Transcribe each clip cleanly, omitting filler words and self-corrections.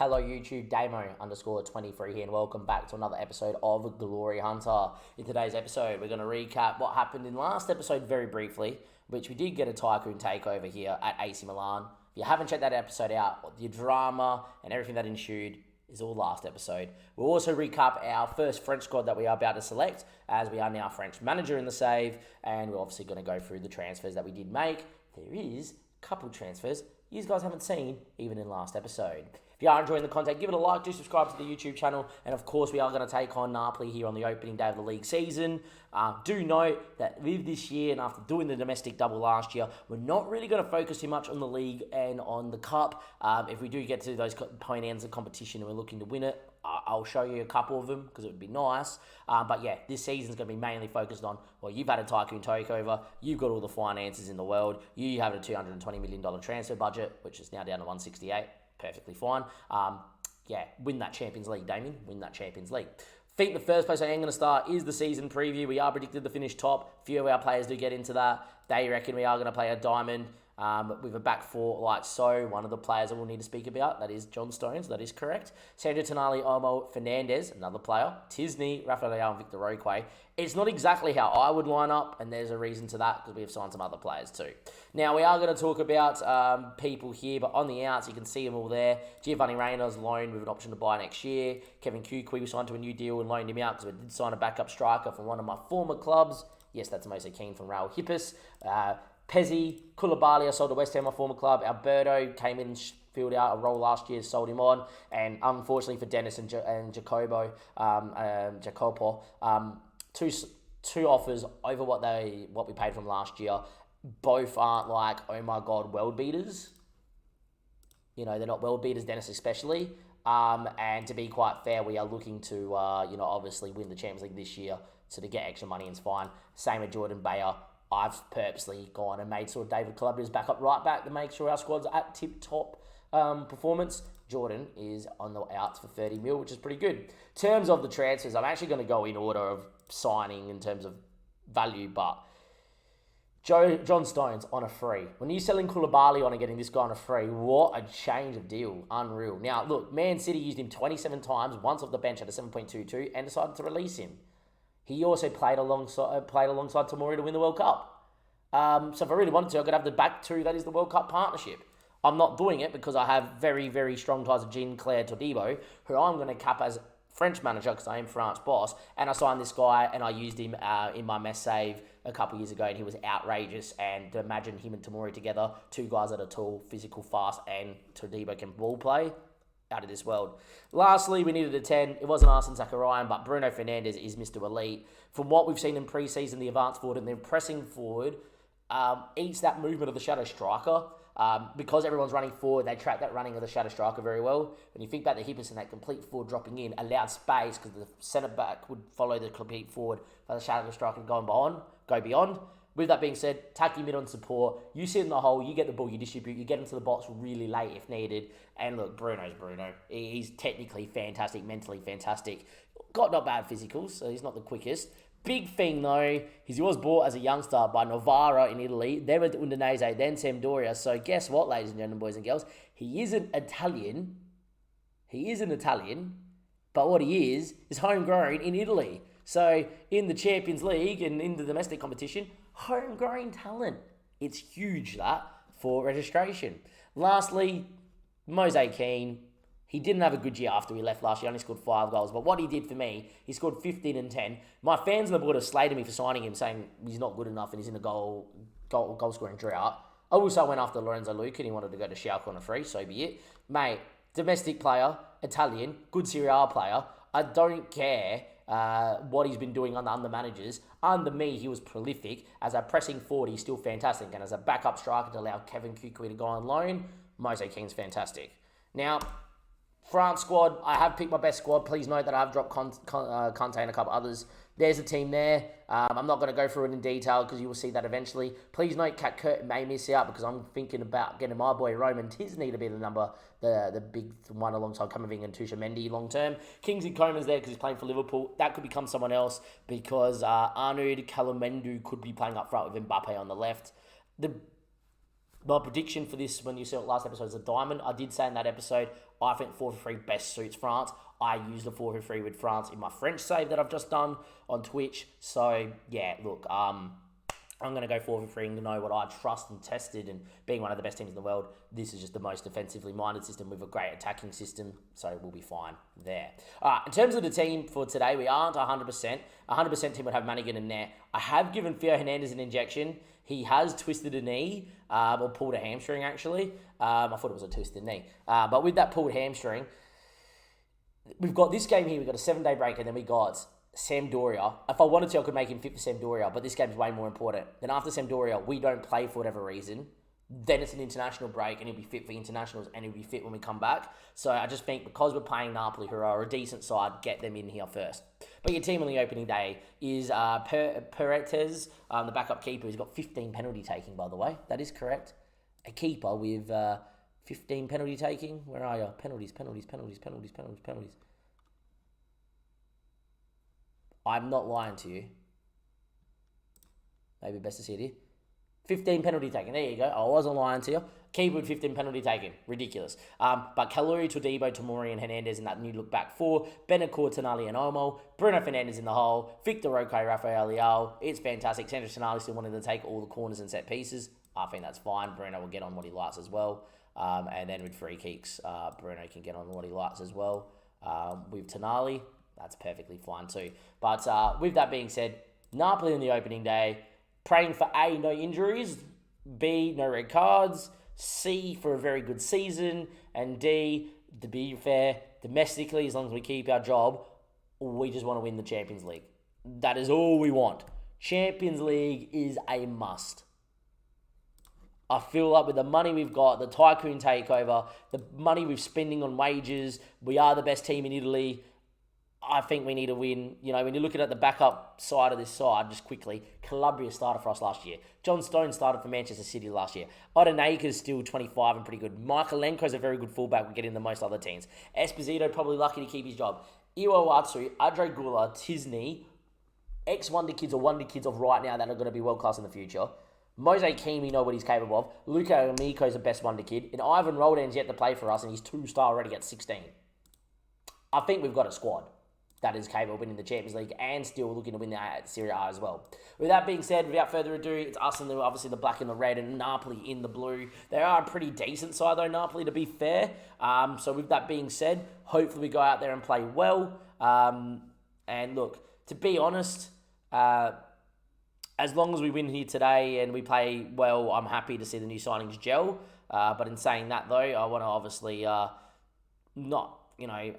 Hello YouTube, Damo_23 here and welcome back to another episode of Glory Hunter. In today's episode, we're going to recap what happened in last episode very briefly, which we did get a Tycoon takeover here at AC Milan. If you haven't checked that episode out, the drama and everything that ensued is all last episode. We'll also recap our first French squad that we are about to select, as we are now French manager in the save, and we're obviously going to go through the transfers that we did make. There is a couple transfers you guys haven't seen even in last episode. If you are enjoying the content, give it a like, do subscribe to the YouTube channel, and of course we are going to take on Napoli here on the opening day of the league season. Do note that with this year and after doing the domestic double last year, we're not really going to focus too much on the league and on the cup. If we do get to those point ends of competition and we're looking to win it, I'll show you a couple of them because it would be nice. But yeah, this season's going to be mainly focused on, well, you've had a Tycoon takeover, you've got all the finances in the world, you have a $220 million transfer budget, which is now down to 168. Perfectly fine. Win that Champions League, Damien. Win that Champions League. I think the first place I am going to start is the season preview. We are predicted to finish top. A few of our players do get into that. They reckon we are going to play a diamond with a back four like so. One of the players I will need to speak about, that is John Stones. That is correct. Sandro Tonali, Olmo, Fernandez, another player. Tisney, Rafael and Victor Roque. It's not exactly how I would line up, and there's a reason to that because we have signed some other players too. Now, we are going to talk about people here, but on the outs, you can see them all there. Giovanni Reyna's loaned with an option to buy next year. Kevin Kukui, we signed to a new deal and loaned him out because we did sign a backup striker from one of my former clubs. Yes, that's Mose Keane from Raul Hippus. Pezzi, Koulibaly, I sold to West Ham, my former club. Alberto came in and filled out a role last year, sold him on. And unfortunately for Dennis and Jacopo, two offers over what we paid from last year. Both aren't like, oh my God, world beaters. You know, they're not world beaters, Dennis especially. And to be quite fair, we are looking to, obviously win the Champions League this year. So to get extra money is fine. Same with Jordan Bayer. I've purposely gone and made sort of David Calabria's backup right back to make sure our squad's at tip-top performance. Jordan is on the outs for 30 mil, which is pretty good. In terms of the transfers, I'm actually going to go in order of signing in terms of value, but John Stones on a free. When you're selling Koulibaly on and getting this guy on a free, what a change of deal. Unreal. Now, look, Man City used him 27 times, once off the bench at a 7.22, and decided to release him. He also played alongside Tomori to win the World Cup. So if I really wanted to, I could have the back two, that is the World Cup partnership. I'm not doing it because I have very, very strong ties with Jean-Claire Todibo, who I'm going to cap as French manager because I am France boss. And I signed this guy and I used him in my mess save a couple years ago, and he was outrageous. And to imagine him and Tomori together, two guys that are tall, physical, fast, and Todibo can ball play, out of this world. Lastly, we needed a 10. It wasn't Arsene Zachariah, but Bruno Fernandez is Mr. Elite. From what we've seen in pre-season, the advance forward and then pressing forward eats that movement of the shadow striker. Because everyone's running forward, they track that running of the shadow striker very well. When you think about the Hippus and that complete forward dropping in, allowed space because the centre-back would follow the complete forward for the shadow striker to go beyond. With that being said, tack your mid on support. You sit in the hole, you get the ball, you distribute, you get into the box really late if needed. And look, Bruno's Bruno. He's technically fantastic, mentally fantastic. Got not bad physicals, so he's not the quickest. Big thing though, is he was bought as a youngster by Novara in Italy, then went to Udinese, then Sampdoria. So guess what, ladies and gentlemen, boys and girls? He isn't Italian. But what he is homegrown in Italy. So in the Champions League and in the domestic competition, homegrown talent. It's huge, that, for registration. Lastly, Mose Keane. He didn't have a good year after he left last year. He only scored 5 goals. But what he did for me, he scored 15 and 10. My fans on the board have slated me for signing him, saying he's not good enough and he's in a goal scoring drought. I also went after Lorenzo Luca and he wanted to go to Schalke on a free, so be it. Mate, domestic player, Italian, good Serie A player. I don't care what he's been doing under managers. Under me, he was prolific. As a pressing forward, he's still fantastic. And as a backup striker to allow Kevin Kukui to go on loan, Mose Keane's fantastic. Now, France squad, I have picked my best squad. Please note that I've dropped Conte and a couple others. There's a team there. I'm not going to go through it in detail because you will see that eventually. Please note Kat Kurt may miss out because I'm thinking about getting my boy Roman Tisney to be the big one alongside Camavinga and Tusha Mendy long term. Kingsley Coman's there because he's playing for Liverpool. That could become someone else because Arnaud Calamendu could be playing up front with Mbappe on the left. The My prediction for this, when you saw it last episode, is a diamond. I did say in that episode, I think 4-3 best suits France. I used the 4-3 with France in my French save that I've just done on Twitch. So, yeah, look, I'm going to go 4-3 and know what I trust and tested, and being one of the best teams in the world, this is just the most defensively minded system with a great attacking system, so we'll be fine there. In terms of the team for today, we aren't 100%. 100% team would have Manigan and net. I have given Theo Hernandez an injection. He has twisted a knee, or pulled a hamstring, actually. I thought it was a twisted knee. But with that pulled hamstring, we've got this game here. We've got a 7-day break, and then we got Sampdoria. If I wanted to, I could make him fit for Sampdoria, but this game's way more important. Then after Sampdoria, we don't play for whatever reason. Then it's an international break, and he'll be fit for internationals, and he'll be fit when we come back. So I just think because we're playing Napoli, who are a decent side, get them in here first. But your team on the opening day is Peretes, the backup keeper, who's got 15 penalty taking, by the way. That is correct. A keeper with 15 penalty taking. Where are you? Penalties. I'm not lying to you. Maybe best to see it here. 15 penalty taken. There you go. I wasn't lying to you. Keeper with 15 penalty taken. Ridiculous. But Kaluri, Todibo, Tomori, and Hernandez in that new look back four. Benacour, Tonali, and Olmo. Bruno Fernandes in the hole. Victor Roque, Rafael Leao. It's fantastic. Sandro Tonali still wanting to take all the corners and set pieces. I think that's fine. Bruno will get on what he likes as well. And then with free kicks, Bruno can get on what he likes as well. With Tonali, that's perfectly fine too. But with that being said, Napoli on the opening day, praying for A, no injuries, B, no red cards, C, for a very good season, and D, to be fair, domestically, as long as we keep our job, we just want to win the Champions League. That is all we want. Champions League is a must. I feel like with the money we've got, the tycoon takeover, the money we're spending on wages, we are the best team in Italy. I think we need to win. You know, when you're looking at the backup side of this side, just quickly, Calabria started for us last year. John Stone started for Manchester City last year. Odenaker's still 25 and pretty good. Michaelenko's a very good fullback. We're getting the most other teams. Esposito probably lucky to keep his job. Iwatsu, Adre Gula, Tisney, ex-Wonder Kids or Wonder Kids of right now that are going to be world-class in the future. Mose Keane, we know what he's capable of. Luka Amico's the best Wonder Kid. And Ivan Roldan's yet to play for us, and he's 2-star already at 16. I think we've got a squad that is capable of winning the Champions League and still looking to win the Serie A as well. With that being said, without further ado, it's us and obviously the black and the red and Napoli in the blue. They are a pretty decent side though, Napoli, to be fair. So with that being said, hopefully we go out there and play well. And look, to be honest, as long as we win here today and we play well, I'm happy to see the new signings gel. But in saying that though, I want to obviously not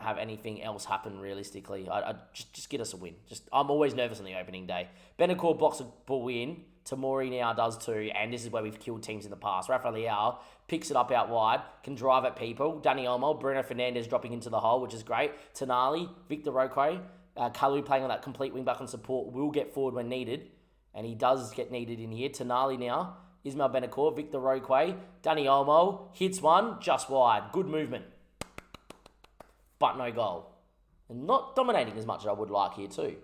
have anything else happen realistically. I just get us a win. I'm always nervous on the opening day. Benacour blocks a ball in. Tomori now does too, and this is where we've killed teams in the past. Rafael Leao picks it up out wide, can drive at people. Dani Olmo, Bruno Fernandes dropping into the hole, which is great. Tonali, Victor Roque, Kalu playing on that complete wing back on support, will get forward when needed, and he does get needed in here. Tonali now, Ismail Benacour, Victor Roque, Dani Olmo, hits one, just wide. Good movement, but no goal. And not dominating as much as I would like here too.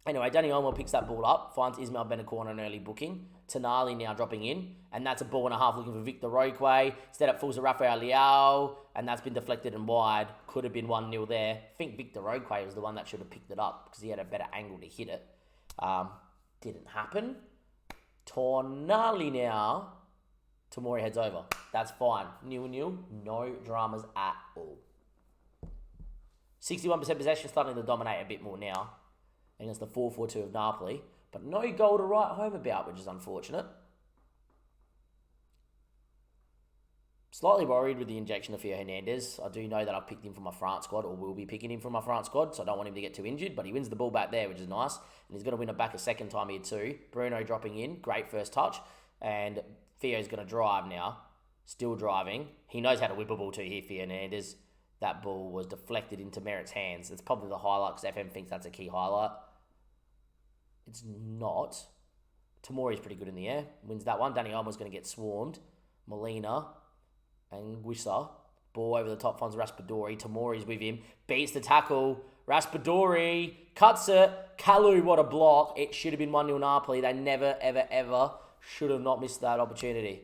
Anyway, Dani Olmo picks that ball up, finds Ismail Benacour on an early booking. Tonali now dropping in, and that's a ball and a half looking for Victor Roque. Instead it falls to Rafael Leao, and that's been deflected and wide. Could have been 1-0 there. I think Victor Roque was the one that should have picked it up because he had a better angle to hit it. Didn't happen. Tonali now. Tomori heads over. That's fine. 0-0. No dramas at all. 61% possession, starting to dominate a bit more now against the 4-4-2 of Napoli. But no goal to write home about, which is unfortunate. Slightly worried with the injection of Theo Hernandez. I do know that I've picked him for my France squad, or will be picking him for my France squad, so I don't want him to get too injured. But he wins the ball back there, which is nice. And he's going to win it back a second time here too. Bruno dropping in. Great first touch. And Theo's going to drive now. Still driving. He knows how to whip a ball too here, Theo Hernandez. That ball was deflected into Merritt's hands. It's probably the highlight because FM thinks that's a key highlight. It's not. Tomori's pretty good in the air. Wins that one. Dani Olmo's going to get swarmed. Molina and Wissa. Ball over the top, finds Raspadori. Tomori's with him. Beats the tackle. Raspadori cuts it. Kalu, what a block. It should have been 1-0 Napoli. They never, ever, ever should have not missed that opportunity.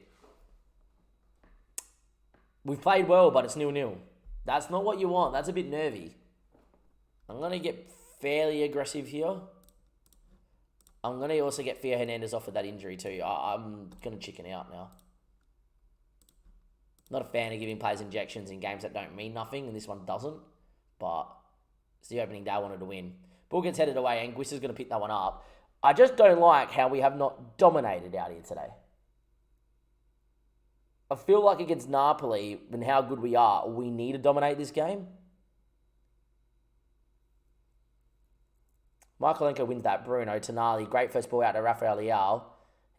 We've played well, but it's 0-0. That's not what you want. That's a bit nervy. I'm going to get fairly aggressive here. I'm going to also get Theo Hernandez off with that injury too. I'm going to chicken out now. Not a fan of giving players injections in games that don't mean nothing, and this one doesn't. But it's the opening day I wanted to win. Ball gets headed away, and Guissa's going to pick that one up. I just don't like how we have not dominated out here today. I feel like against Napoli, and how good we are, we need to dominate this game. Michaelenko wins that. Bruno, Tonali, great first ball out to Rafael Leao.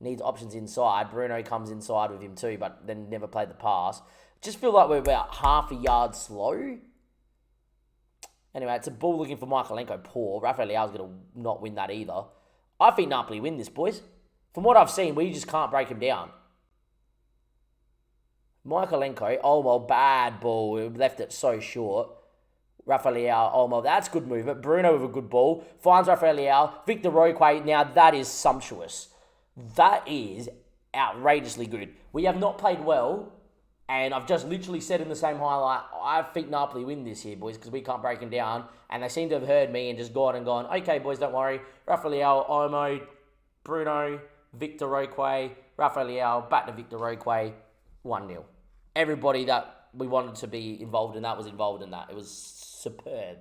Needs options inside. Bruno comes inside with him too, but then never played the pass. Just feel like we're about half a yard slow. Anyway, it's a ball looking for Michaelenko. Poor. Rafael Leao's going to not win that either. I think Napoli win this, boys. From what I've seen, we just can't break him down. Michaelenko, Olmo, bad ball. We left it so short. Rafael Leao, Olmo, that's good movement. Bruno with a good ball. Finds Rafael Leao. Victor Roque, now that is sumptuous. That is outrageously good. We have not played well, and I've just literally said in the same highlight, I think Napoli win this here, boys, because we can't break them down, and they seem to have heard me and just gone, okay, boys, don't worry. Rafael Leao, Olmo, Bruno, Victor Roque, Rafael Leao, back to Victor Roque, 1-0. Everybody that we wanted to be involved in that was involved in that. It was superb.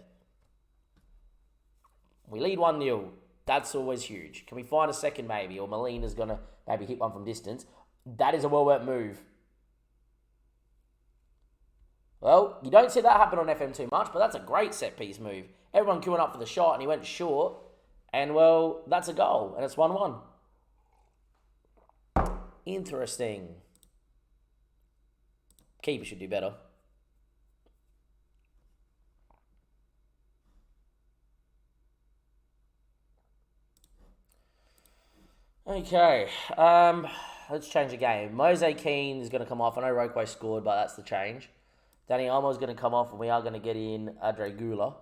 We lead 1-0. That's always huge. Can we find a second maybe? Or Molina's going to maybe hit one from distance. That is a well-worked move. Well, you don't see that happen on FM too much, but that's a great set-piece move. Everyone queuing up for the shot, and he went short. And, well, that's a goal, and it's 1-1. Interesting. Keeper should do better. Okay, let's change the game. Mose Keane is going to come off. I know Roque scored, but that's the change. Danny Olmo is going to come off, and we are going to get in Adre Gula.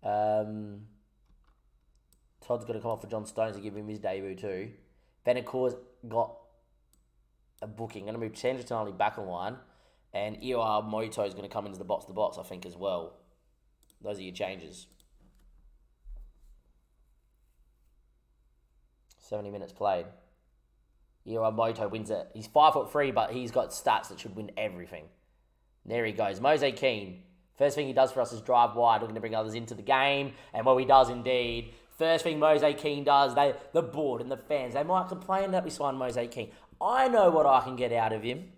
Todd's going to come off for John Stones to give him his debut too. Benacor's got a booking. Going to move Chandra Tonali back on line, and Iwa Moto is going to come into the box, I think, as well. Those are your changes. 70 minutes played. Moto wins it. He's 5'3", but he's got stats that should win everything. There he goes. Mose Keane. First thing he does for us is drive wide, looking to bring others into the game. And well, he does indeed. First thing Mose Keane does, the board and the fans, they might complain that we signed Mose Keane. I know what I can get out of him.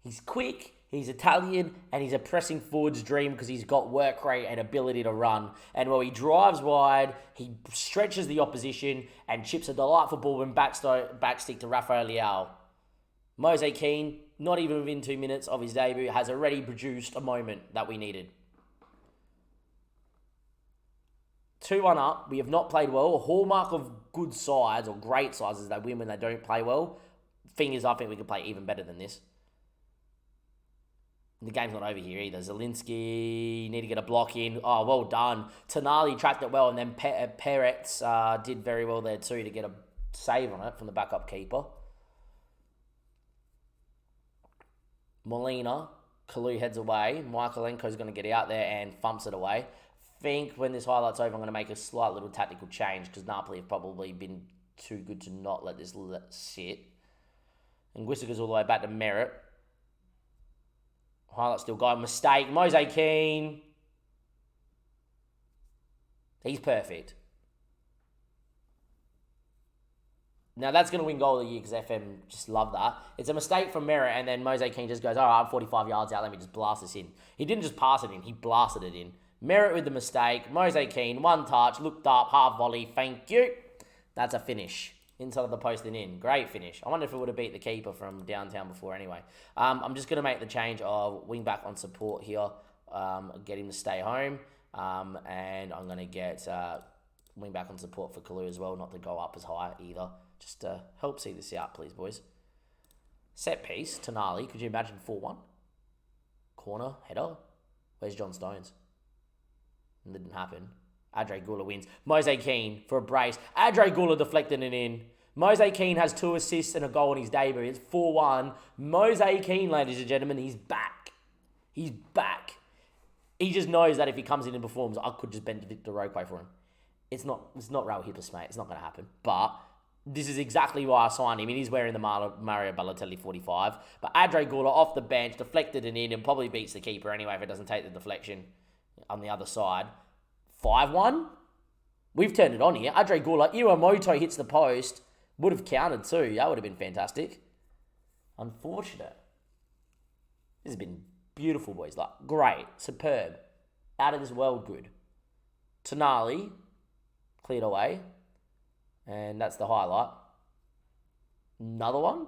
He's quick, he's Italian, and he's a pressing forwards dream because he's got work rate and ability to run. And while he drives wide, he stretches the opposition and chips a delightful ball and backstick to Rafael Leao. Mose Keane, not even within 2 minutes of his debut, has already produced a moment that we needed. 2-1 up. We have not played well. A hallmark of good sides or great sides is they win when they don't play well. Thing is, I think we could play even better than this. The game's not over here either. Zielinski, need to get a block in. Oh, well done. Tonali tracked it well, and then Peretz did very well there too to get a save on it from the backup keeper. Molina, Kalu heads away. Michaelenko's going to get out there and thumps it away. Think when this highlight's over, I'm going to make a slight little tactical change because Napoli have probably been too good to not let this sit. And Guissa goes all the way back to Merritt. Highlight still going. Mistake. Mose Keane. He's perfect. Now, that's going to win goal of the year because FM just love that. It's a mistake from Merritt, and then Mose Keane just goes, all right, I'm 45 yards out. Let me just blast this in. He didn't just pass it in. He blasted it in. Merritt with the mistake. Mose Keane, one touch, looked up, half volley. Thank you. That's a finish. Inside of the post and in. Great finish. I wonder if it would have beat the keeper from downtown before anyway. I'm just going to make the change of wing back on support here. Get him to stay home. And I'm going to get wing back on support for Kalu as well, not to go up as high either. Just to help see this out, please, boys. Set piece, Tonali. Could you imagine 4-1? Corner, header. Where's John Stones? And it didn't happen. Andre Gula wins. Mose Keane for a brace. Andre Gula deflected it in. Mose Keane has 2 assists and a goal in his debut. It's 4-1. Mose Keane, ladies and gentlemen, he's back. He's back. He just knows that if he comes in and performs, I could just bend Victor Roque for him. It's not Raul Hippus, mate. It's not going to happen. But this is exactly why I signed him. He's wearing the Mario Balotelli 45. But Andre Gula off the bench, deflected it in, and probably beats the keeper anyway if it doesn't take the deflection on the other side. 5-1? We've turned it on here. Andre Gula, Iwamoto hits the post. Would have counted too. That would have been fantastic. Unfortunate. This has been beautiful, boys. Like, great. Superb. Out of this world good. Tonali cleared away. And that's the highlight. Another one.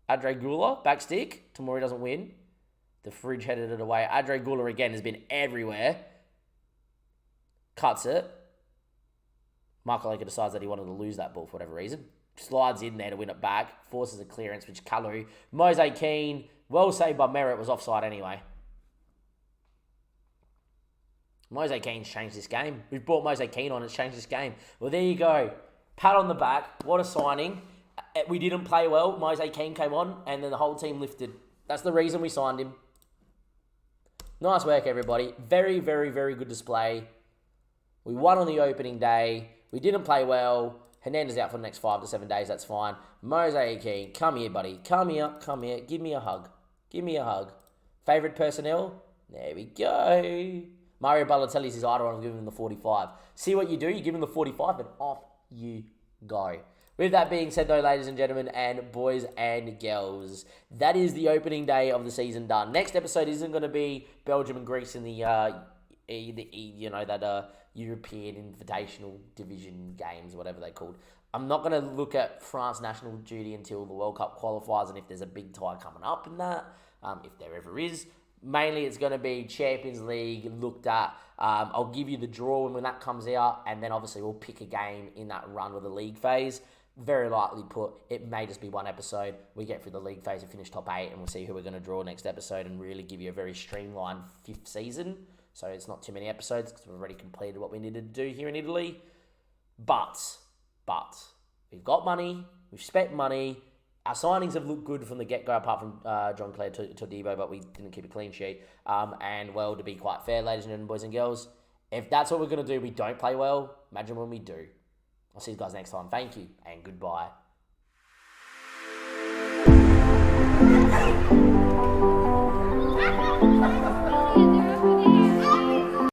Andre Gula, back stick. Tamori doesn't win. The fridge headed it away. Andre Gula again has been everywhere. Cuts it. Michael Aker decides that he wanted to lose that ball for whatever reason. Slides in there to win it back. Forces a clearance, which Kalu. Mose Keane, well saved by Merritt, was offside anyway. Mose Keane's changed this game. We've brought Mose Keane on. It's changed this game. Well, there you go. Pat on the back. What a signing. We didn't play well. Mose Keane came on, and then the whole team lifted. That's the reason we signed him. Nice work, everybody. Very, very, very good display. We won on the opening day. We didn't play well. Hernandez out for the next 5 to 7 days. That's fine. Mose Keane, come here, buddy. Come here. Come here. Give me a hug. Give me a hug. Favourite personnel? There we go. Mario Balotelli's his idol. I'm giving him the 45. See what you do? You give him the 45 and off you go. With that being said, though, ladies and gentlemen, and boys and girls, that is the opening day of the season done. Next episode isn't going to be Belgium and Greece in the European Invitational Division games, whatever they're called. I'm not going to look at France national duty until the World Cup qualifiers and if there's a big tie coming up in that, if there ever is. Mainly, it's going to be Champions League looked at. I'll give you the draw when that comes out, and then obviously we'll pick a game in that run with the league phase. Very likely put, it may just be one episode. We get through the league phase and finish top 8, and we'll see who we're going to draw next episode and really give you a very streamlined 5th season. So it's not too many episodes because we've already completed what we needed to do here in Italy. But, we've got money, we've spent money. Our signings have looked good from the get-go, apart from John Clare Todibo, but we didn't keep a clean sheet. And, well, to be quite fair, ladies and gentlemen, boys and girls, if that's what we're going to do, we don't play well, imagine when we do. I'll see you guys next time. Thank you, and goodbye.